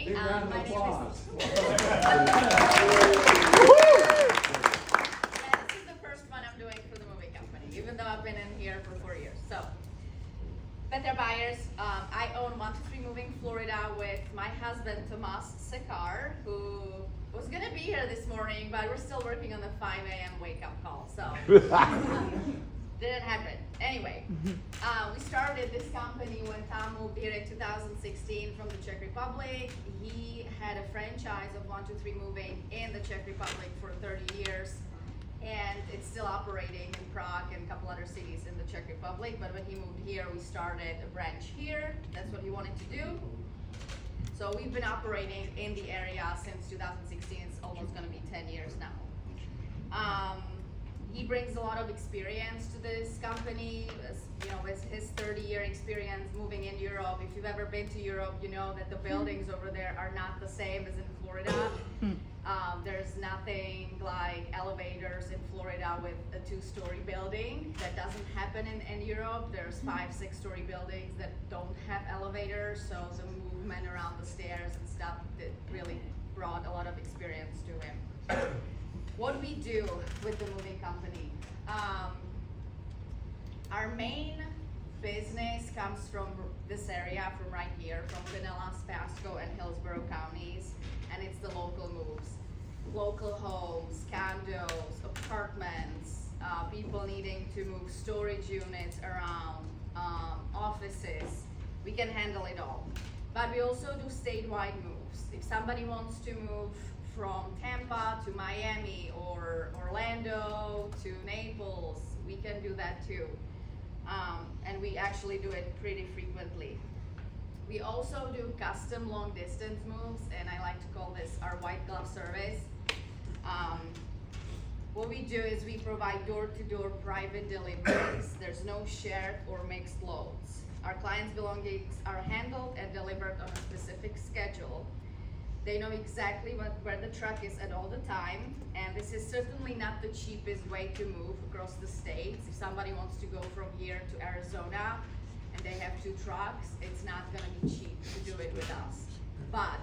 company. Big round of applause. Yeah, this is the first one I'm doing for the moving company, even though I've been in here for 4 years. So, Petra Byers. I own 123 Moving Florida with my husband Tomas Sekar, who was gonna be here this morning, but we're still working on the 5 a.m. wake up call, so didn't happen. Anyway, we started this company when Tom moved here in 2016 from the Czech Republic. He had a franchise of 123 Moving in the Czech Republic for 30 years. And it's still operating in Prague and a couple other cities in the Czech Republic. But when he moved here, we started a branch here. That's what he wanted to do. So we've been operating in the area since 2016. It's almost going to be 10 years now. He brings a lot of experience to this company. With his 30-year experience moving in Europe. If you've ever been to Europe, you know that the buildings over there are not the same as in Florida. There's nothing like elevators in Florida with a 2-story building. That doesn't happen in Europe. There's 5, 6-story buildings that don't have elevators, so the movement around the stairs and stuff that really brought a lot of experience to him. What we do with the moving company. Our main business comes from this area, from right here, from Pinellas, Pasco, and Hillsborough counties, and it's the local moves. Local homes, condos, apartments, people needing to move storage units around, offices. We can handle it all. But we also do statewide moves. If somebody wants to move from Tampa to Miami or Orlando to Naples, we can do that too. And we actually do it pretty frequently. We also do custom long distance moves, and I like to call this our white glove service. What we do is we provide door-to-door private deliveries. There's no shared or mixed loads. Our clients' belongings are handled and delivered on a specific schedule. They know exactly where the truck is at all the time, and this is certainly not the cheapest way to move across the states. If somebody wants to go from here to Arizona and they have 2 trucks, it's not going to be cheap to do it with us. But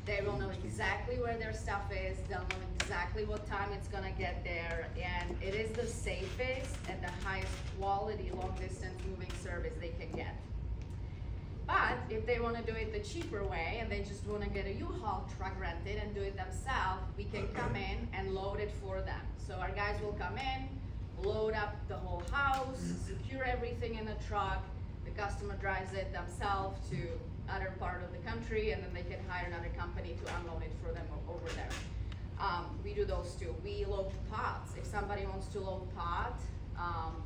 they will know exactly where their stuff is, they'll know exactly what time it's going to get there, and it is the safest and the highest quality long distance moving service they can get. But if they want to do it the cheaper way and they just want to get a U-Haul truck rented and do it themselves, we can come in and load it for them. So our guys will come in, load up the whole house, secure everything in the truck. The customer drives it themselves to other part of the country, and then they can hire another company to unload it for them over there. We do those too. We load pots. If somebody wants to load pot,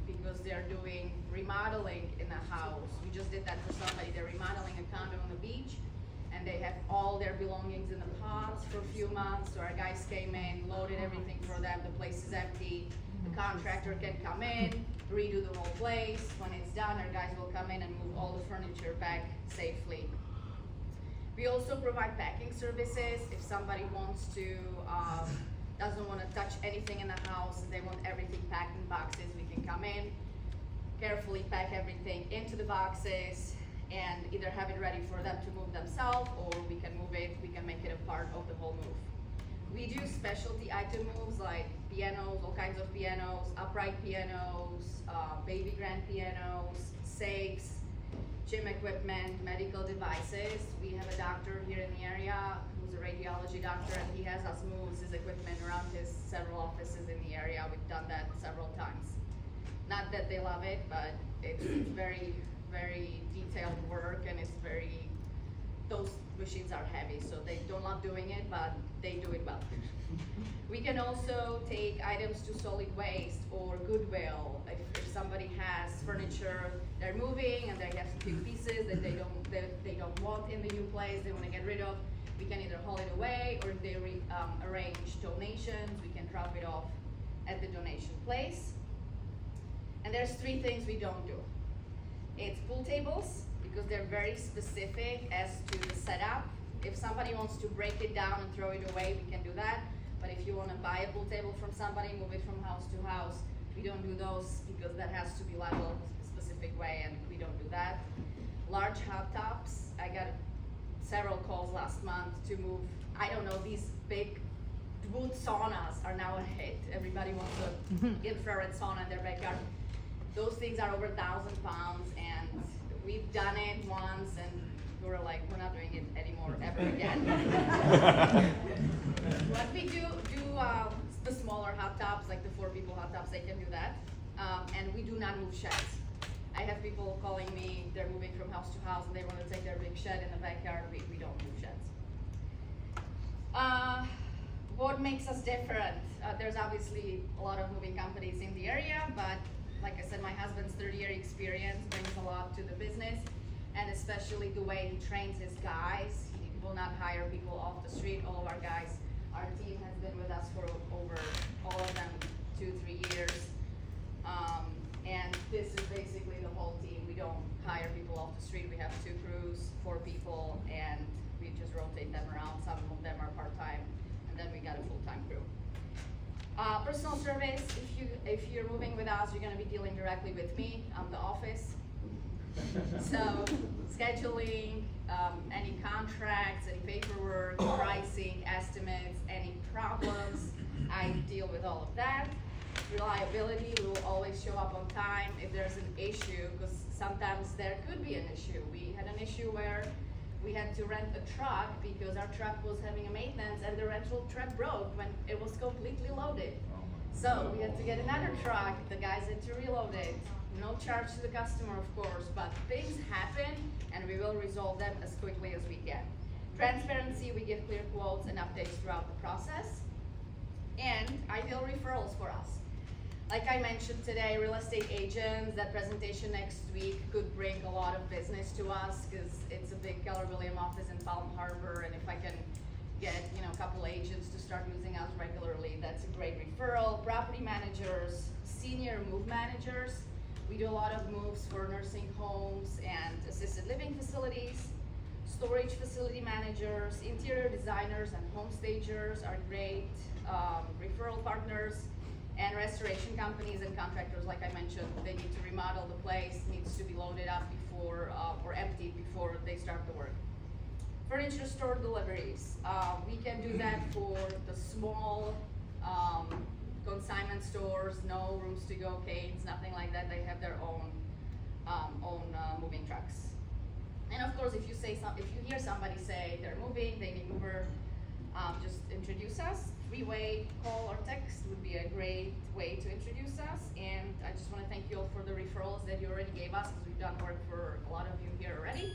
because they're doing remodeling in a house. We just did that for somebody. They're remodeling a condo on the beach, and they have all their belongings in the pots for a few months. So our guys came in, loaded everything for them. The place is empty. The contractor can come in, redo the whole place. When it's done, our guys will come in and move all the furniture back safely. We also provide packing services. If somebody wants to, doesn't want to touch anything in the house, and they want everything packed in boxes, we can come in, carefully pack everything into the boxes, and either have it ready for them to move themselves, or we can move it, we can make it a part of the whole move. We do specialty item moves like pianos, all kinds of pianos, upright pianos, baby grand pianos, safes, gym equipment, medical devices. We have a doctor here in the area who's a radiology doctor, and he has us move his equipment around his several offices in the area. We've done that several times. Not that they love it, but it's very, very detailed work, and it's very, those machines are heavy, so they don't love doing it, but they do it well. We can also take items to solid waste or Goodwill. If somebody has furniture they're moving and they have some few pieces that they don't want in the new place, they want to get rid of, we can either haul it away, or if they arrange donations, we can drop it off at the donation place. And there's 3 things we don't do. It's pool tables, because they're very specific as to the setup. If somebody wants to break it down and throw it away, we can do that. But if you want to buy a pool table from somebody, move it from house to house, we don't do those, because that has to be labeled a specific way, and we don't do that. Large hot tops, I got several calls last month to move, I don't know, these big wood saunas are now a hit. Everybody wants an infrared sauna in their backyard. Those things are over 1,000 pounds, and we've done it once, and we were like, we're not doing it anymore ever again. What we do the smaller hot tubs, like the 4 people hot tubs, they can do that. And we do not move sheds. I have people calling me, they're moving from house to house, and they want to take their big shed in the backyard. We don't move sheds. What makes us different? There's obviously a lot of moving companies in the area, but like I said, my husband's 30-year experience brings a lot to the business, and especially the way he trains his guys. He will not hire people off the street. All of our guys, our team has been with us for over, all of them, 2-3 years. And this is basically the whole team. We don't hire people off the street. We have 2 crews, 4 people, and we just rotate them around. Some of them are part-time, and then we got a full-time crew. Personal service, if you're moving with us, you're gonna be dealing directly with me. I'm the office. So scheduling, any contracts, any paperwork, pricing, estimates, any problems, I deal with all of that. Reliability, we will always show up on time if there's an issue, because sometimes there could be an issue. We had an issue where we had to rent a truck because our truck was having a maintenance and the rental truck broke when it was completely loaded. So we had to get another truck, the guys had to reload it. No charge to the customer, of course, but things happen and we will resolve them as quickly as we can. Transparency, we give clear quotes and updates throughout the process. And ideal referrals for us. Like I mentioned today, real estate agents, that presentation next week could bring a lot of business to us because it's a big Keller Williams office in Palm Harbor, and if I can get a couple agents to start using us regularly, that's a great referral. Property managers, senior move managers, we do a lot of moves for nursing homes and assisted living facilities. Storage facility managers, interior designers, and home stagers are great referral partners. And restoration companies and contractors, like I mentioned, they need to remodel the place, needs to be loaded up before or emptied before they start the work. Furniture store deliveries, we can do that for the small consignment stores, no rooms to go canes, nothing like that. They have their own moving trucks. And of course, if you hear somebody say they're moving, they need mover, just introduce us. 3-way call or text would be a great way to introduce us. And I just want to thank you all for the referrals that you already gave us, because we've done work for a lot of you here already.